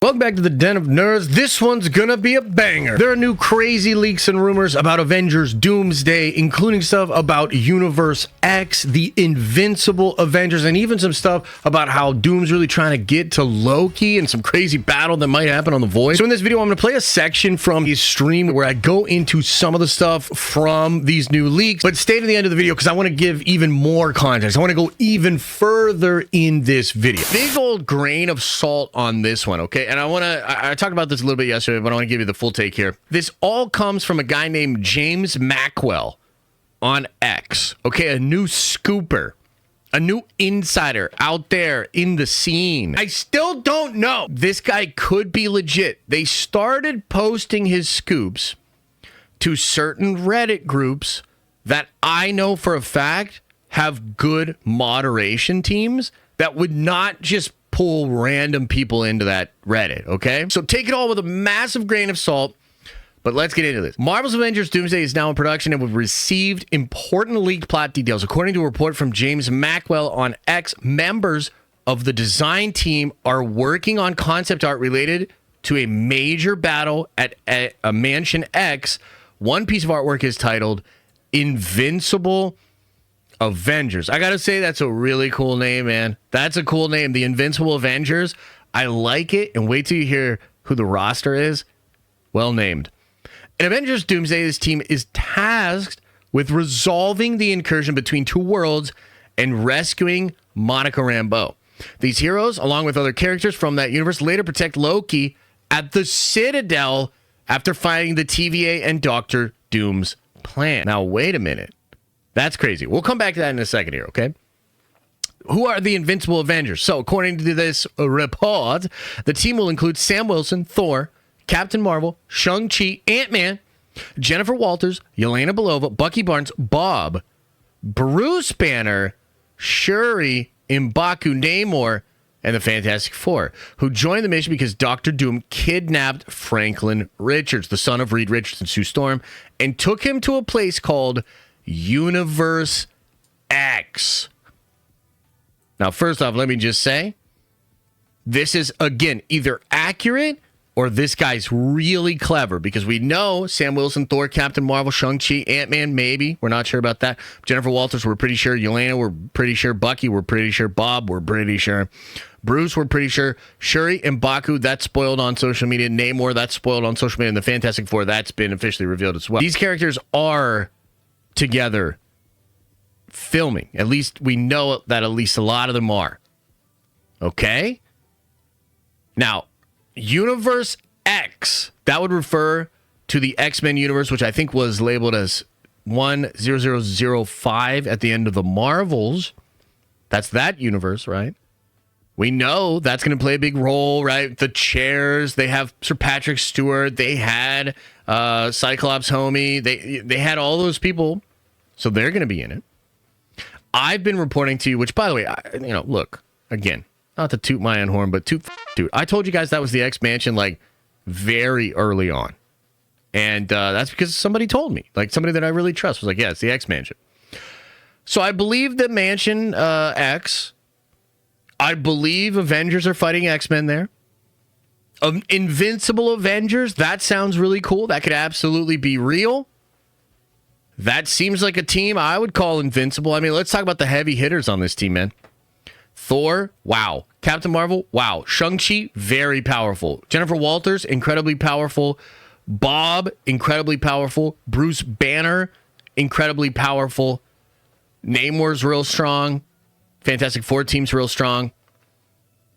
Welcome back to the Den of Nerds. This one's gonna be a banger. There are new crazy leaks and rumors about Avengers Doomsday, including stuff about Universe X, the Invincible Avengers, and even some stuff about how Doom's really trying to get to Loki and some crazy battle that might happen on The Void. So in this video, I'm gonna play a section from his stream where I go into some of the stuff from these new leaks, but stay to the end of the video because I want to give even more context. I want to go even further in this video. Big old grain of salt on this one, okay? And I talked about this a little bit yesterday, but I want to give you the full take here. This all comes from a guy named James Mackwell on X, okay? A new scooper, a new insider out there in the scene. I still don't know. This guy could be legit. They started posting his scoops to certain Reddit groups that I know for a fact have good moderation teams that would not just pull random people into that Reddit, okay? So take it all with a massive grain of salt, but let's get into this. Marvel's Avengers Doomsday is now in production and we've received important leaked plot details. According to a report from James Mackwell on X, members of the design team are working on concept art related to a major battle at a Mansion X. One piece of artwork is titled Invincible Avengers. I gotta say, that's a really cool name, man. That's a cool name. The Invincible Avengers. I like it. And wait till you hear who the roster is. Well named. In Avengers Doomsday, this team is tasked with resolving the incursion between two worlds and rescuing Monica Rambeau. These heroes, along with other characters from that universe, later protect Loki at the Citadel after finding the TVA and Doctor Doom's plan. Now, wait a minute. That's crazy. We'll come back to that in a second here, okay? Who are the Invincible Avengers? So, according to this report, the team will include Sam Wilson, Thor, Captain Marvel, Shang-Chi, Ant-Man, Jennifer Walters, Yelena Belova, Bucky Barnes, Bob, Bruce Banner, Shuri, M'Baku, Namor, and the Fantastic Four, who joined the mission because Doctor Doom kidnapped Franklin Richards, the son of Reed Richards and Sue Storm, and took him to a place called Universe X. Now, first off, let me just say, this is, again, either accurate or this guy's really clever, because we know Sam Wilson, Thor, Captain Marvel, Shang-Chi, Ant-Man, maybe. We're not sure about that. Jennifer Walters, we're pretty sure. Yelena, we're pretty sure. Bucky, we're pretty sure. Bob, we're pretty sure. Bruce, we're pretty sure. Shuri and M'Baku, that's spoiled on social media. Namor, that's spoiled on social media. And the Fantastic Four, that's been officially revealed as well. These characters are together filming. At least we know that at least a lot of them are. Okay? Now, Universe X, that would refer to the X-Men universe, which I think was labeled as 10005 at the end of the Marvels. That's that universe, right? We know that's going to play a big role, right? The chairs, they have Sir Patrick Stewart, they had Cyclops homie, they had all those people, so they're going to be in it. I've been reporting to you, which, by the way, look, again, not to toot my own horn, but toot. I told you guys that was the X Mansion, like, very early on. And that's because somebody told me. Like, somebody that I really trust was like, yeah, it's the X Mansion. So I believe that Mansion X, I believe Avengers are fighting X-Men there. Invincible Avengers, that sounds really cool. That could absolutely be real. That seems like a team I would call invincible. I mean, let's talk about the heavy hitters on this team, man. Thor, wow. Captain Marvel, wow. Shang-Chi, very powerful. Jennifer Walters, incredibly powerful. Bob, incredibly powerful. Bruce Banner, incredibly powerful. Namor's real strong. Fantastic Four team's real strong.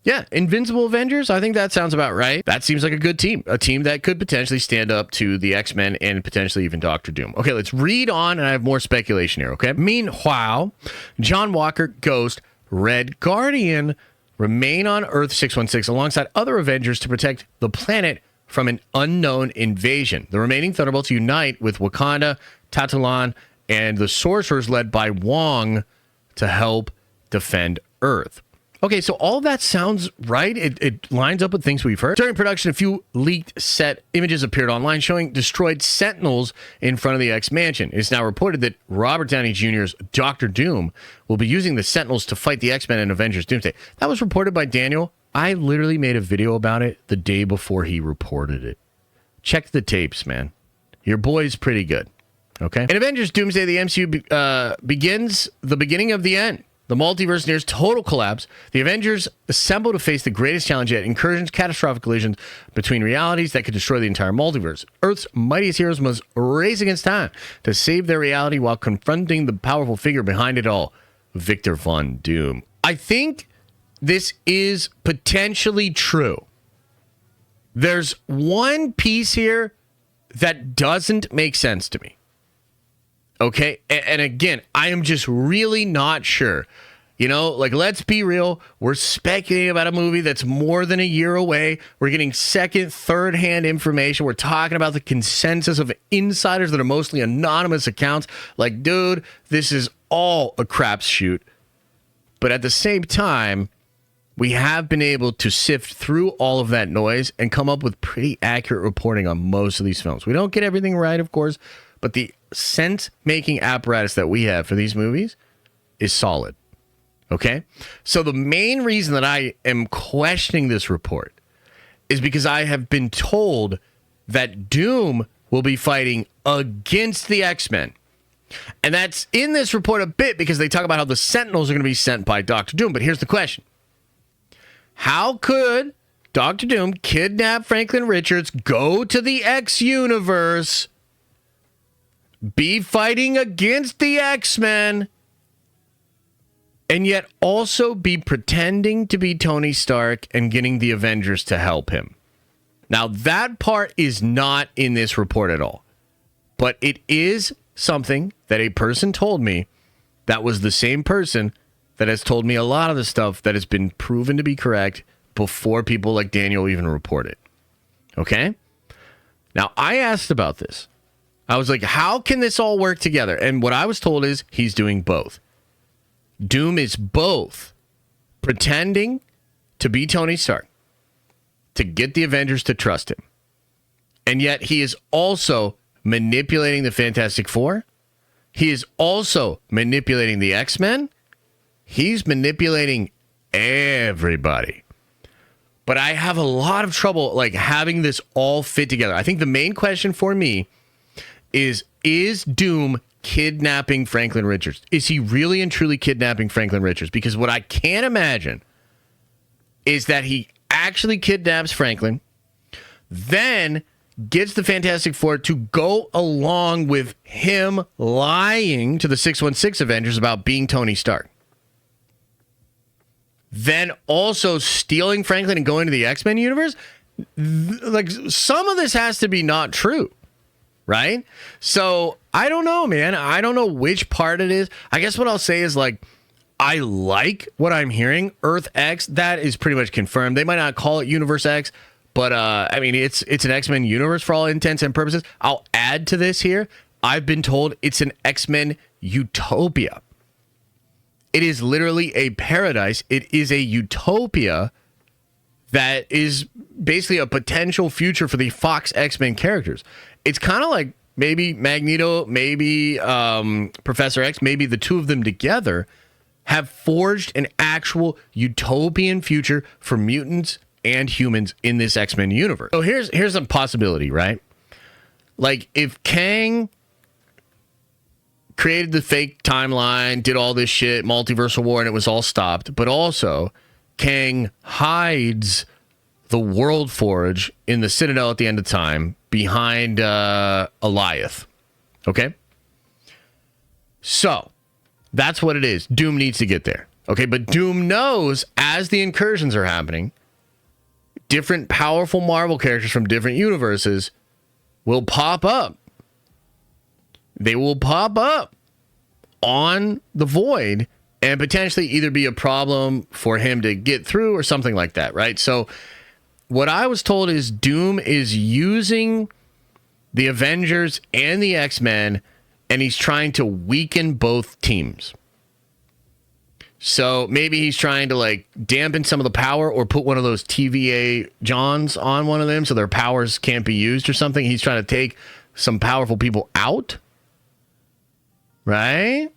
Yeah, Invincible Avengers, I think that sounds about right. That seems like a good team. A team that could potentially stand up to the X-Men and potentially even Doctor Doom. Okay, let's read on, and I have more speculation here, okay? Meanwhile, John Walker, Ghost, Red Guardian remain on Earth 616 alongside other Avengers to protect the planet from an unknown invasion. The remaining Thunderbolts unite with Wakanda, Tatalan, and the Sorcerers led by Wong to help defend Earth. Okay, so all that sounds right. It lines up with things we've heard. During production, a few leaked set images appeared online showing destroyed Sentinels in front of the X-Mansion. It's now reported that Robert Downey Jr.'s Doctor Doom will be using the Sentinels to fight the X-Men in Avengers Doomsday. That was reported by Daniel I literally made a video about it the day before he reported it. Check the tapes, man. Your boy's pretty good. Okay? In Avengers Doomsday, the MCU begins the beginning of the end. The multiverse nears total collapse. The Avengers assemble to face the greatest challenge yet: incursions, catastrophic collisions between realities that could destroy the entire multiverse. Earth's mightiest heroes must race against time to save their reality while confronting the powerful figure behind it all, Victor Von Doom. I think this is potentially true. There's one piece here that doesn't make sense to me. Okay, and again, I am just really not sure. You know, like, let's be real. We're speculating about a movie that's more than a year away. We're getting second, third-hand information. We're talking about the consensus of insiders that are mostly anonymous accounts. Like, dude, this is all a crapshoot. But at the same time, we have been able to sift through all of that noise and come up with pretty accurate reporting on most of these films. We don't get everything right, of course, but the sense-making apparatus that we have for these movies is solid. Okay? So the main reason that I am questioning this report is because I have been told that Doom will be fighting against the X-Men. And that's in this report a bit because they talk about how the Sentinels are going to be sent by Doctor Doom. But here's the question. How could Doctor Doom kidnap Franklin Richards, go to the X universe, be fighting against the X-Men, and yet also be pretending to be Tony Stark and getting the Avengers to help him? Now, that part is not in this report at all. But it is something that a person told me that was the same person that has told me a lot of the stuff that has been proven to be correct before people like Daniel even report it. Okay? Now, I asked about this. I was like, how can this all work together? And what I was told is he's doing both. Doom is both pretending to be Tony Stark to get the Avengers to trust him. And yet he is also manipulating the Fantastic Four. He is also manipulating the X-Men. He's manipulating everybody. But I have a lot of trouble like having this all fit together. I think the main question for me is Doom kidnapping Franklin Richards? Is he really and truly kidnapping Franklin Richards? Because what I can't imagine is that he actually kidnaps Franklin, then gets the Fantastic Four to go along with him lying to the 616 Avengers about being Tony Stark. Then also stealing Franklin and going to the X-Men universe. Like, some of this has to be not true, right? So I don't know, man. I don't know which part it is. I guess what I'll say is, like, I like what I'm hearing. Earth X, that is pretty much confirmed. They might not call it Universe X, but I mean, it's an X-Men universe for all intents and purposes. I'll add to this here. I've been told it's an X-Men utopia. It is literally a paradise. It is a utopia that is basically a potential future for the Fox X-Men characters. It's kind of like maybe Magneto, maybe Professor X, maybe the two of them together have forged an actual utopian future for mutants and humans in this X-Men universe. So here's a possibility, right? Like, if Kang created the fake timeline, did all this shit, multiversal war, and it was all stopped, but also Kang hides the World Forge in the Citadel at the end of time behind Eliath. Okay? So, that's what it is. Doom needs to get there. Okay, but Doom knows as the incursions are happening, different powerful Marvel characters from different universes will pop up. They will pop up on the Void and potentially either be a problem for him to get through or something like that, right? So what I was told is Doom is using the Avengers and the X-Men, and he's trying to weaken both teams. So maybe he's trying to like dampen some of the power or put one of those TVA Johns on one of them so their powers can't be used or something. He's trying to take some powerful people out. Right?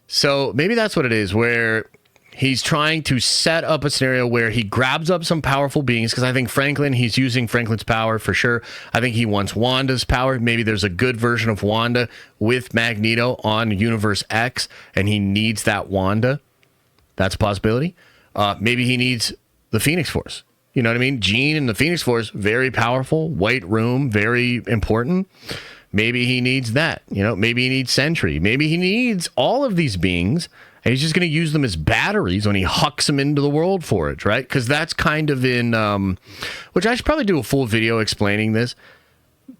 So maybe that's what it is, where He's trying to set up a scenario where he grabs up some powerful beings, because I think he's using Franklin's power for sure. I think he wants Wanda's power. Maybe there's a good version of Wanda with Magneto on Universe X, and he needs that Wanda. That's a possibility. Maybe he needs the Phoenix Force. You know what I mean? Jean and the Phoenix Force, very powerful. White Room, very important. Maybe he needs that. You know, maybe he needs Sentry. Maybe he needs all of these beings, and he's just going to use them as batteries when he hucks them into the World Forge, right? Because that's kind of in, which I should probably do a full video explaining this,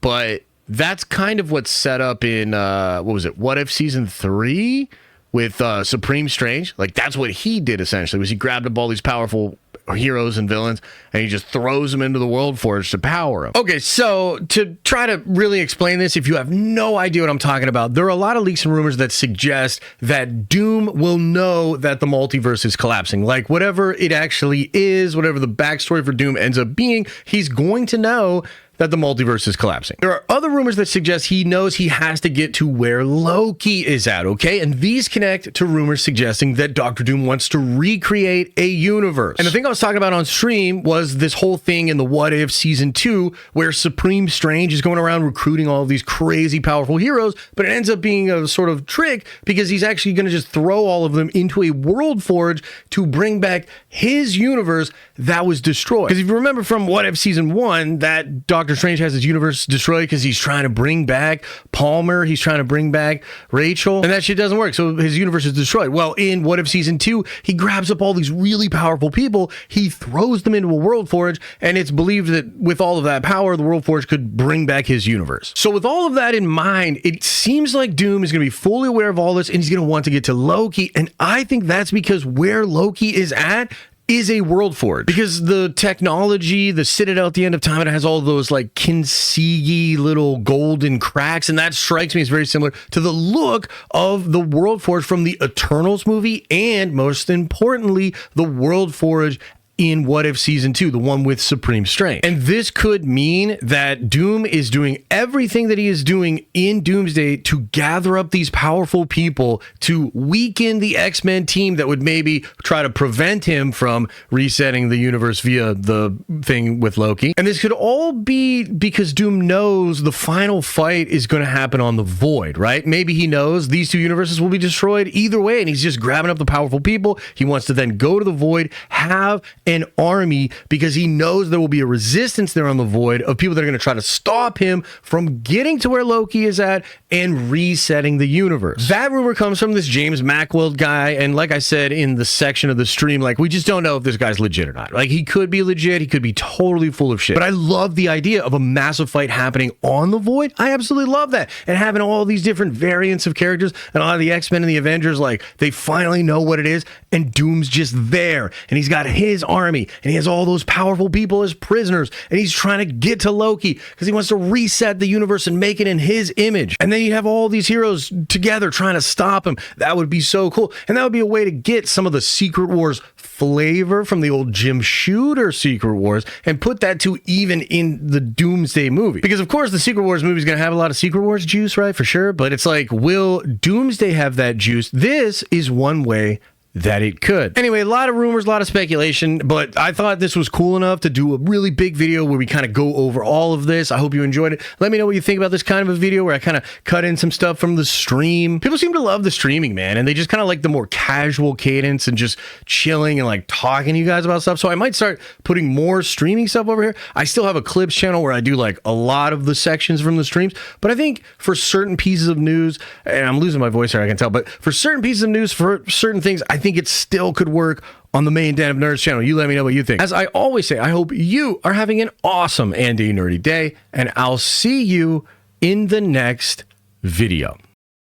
but that's kind of what's set up in, what was it, What If Season 3 with Supreme Strange? Like, that's what he did, essentially, was he grabbed up all these powerful heroes and villains, and he just throws them into the World Forge to power them. Okay, so to try to really explain this, if you have no idea what I'm talking about, there are a lot of leaks and rumors that suggest that Doom will know that the multiverse is collapsing. Like, whatever it actually is, whatever the backstory for Doom ends up being, he's going to know that the multiverse is collapsing. There are other rumors that suggest he knows he has to get to where Loki is at, okay? And these connect to rumors suggesting that Doctor Doom wants to recreate a universe. And the thing I was talking about on stream was this whole thing in the What If Season 2 where Supreme Strange is going around recruiting all of these crazy powerful heroes, but it ends up being a sort of trick because he's actually going to just throw all of them into a World Forge to bring back his universe that was destroyed. Because if you remember from What If Season 1, that Doctor Strange has his universe destroyed because he's trying to bring back Palmer, he's trying to bring back Rachel, and that shit doesn't work, so his universe is destroyed. Well, in What If Season 2, he grabs up all these really powerful people, he throws them into a World Forge, and it's believed that with all of that power, the World Forge could bring back his universe. So with all of that in mind, it seems like Doom is going to be fully aware of all this, and he's going to want to get to Loki, and I think that's because where Loki is at is a World Forge, because the technology, the Citadel at the end of time, it has all those like Kinsey little golden cracks, and that strikes me as very similar to the look of the World Forge from the Eternals movie, and most importantly, the World Forge in What If Season 2, the one with Supreme Strange. And this could mean that Doom is doing everything that he is doing in Doomsday to gather up these powerful people to weaken the X-Men team that would maybe try to prevent him from resetting the universe via the thing with Loki. And this could all be because Doom knows the final fight is going to happen on the Void, right? Maybe he knows these two universes will be destroyed either way, and he's just grabbing up the powerful people. He wants to then go to the Void, have an army, because he knows there will be a resistance there on the Void of people that are going to try to stop him from getting to where Loki is at and resetting the universe. That rumor comes from this James Mackwell guy, and like I said in the section of the stream, like, we just don't know if this guy's legit or not. Like, he could be legit, he could be totally full of shit, but I love the idea of a massive fight happening on the Void. I absolutely love that, and having all these different variants of characters, and a lot of the X-Men and the Avengers, like, they finally know what it is, and Doom's just there, and he's got his army, and he has all those powerful people as prisoners, and he's trying to get to Loki because he wants to reset the universe and make it in his image. And then you have all these heroes together trying to stop him. That would be so cool, and that would be a way to get some of the Secret Wars flavor from the old Jim Shooter Secret Wars and put that to even in the Doomsday movie. Because of course the Secret Wars movie is going to have a lot of Secret Wars juice, right? For sure. But it's like, will Doomsday have that juice? This is one way that it could. Anyway, a lot of rumors, a lot of speculation, but I thought this was cool enough to do a really big video where we kind of go over all of this. I hope you enjoyed it. Let me know what you think about this kind of a video where I kind of cut in some stuff from the stream. People seem to love the streaming, man, and they just kind of like the more casual cadence and just chilling and like talking to you guys about stuff. So I might start putting more streaming stuff over here. I still have a clips channel where I do like a lot of the sections from the streams, but I think for certain pieces of news, and I'm losing my voice here, I can tell, but for certain pieces of news, for certain things, I think it still could work on the main Den of Nerds channel. You let me know what you think. As I always say, I hope you are having an awesome and a nerdy day, and I'll see you in the next video.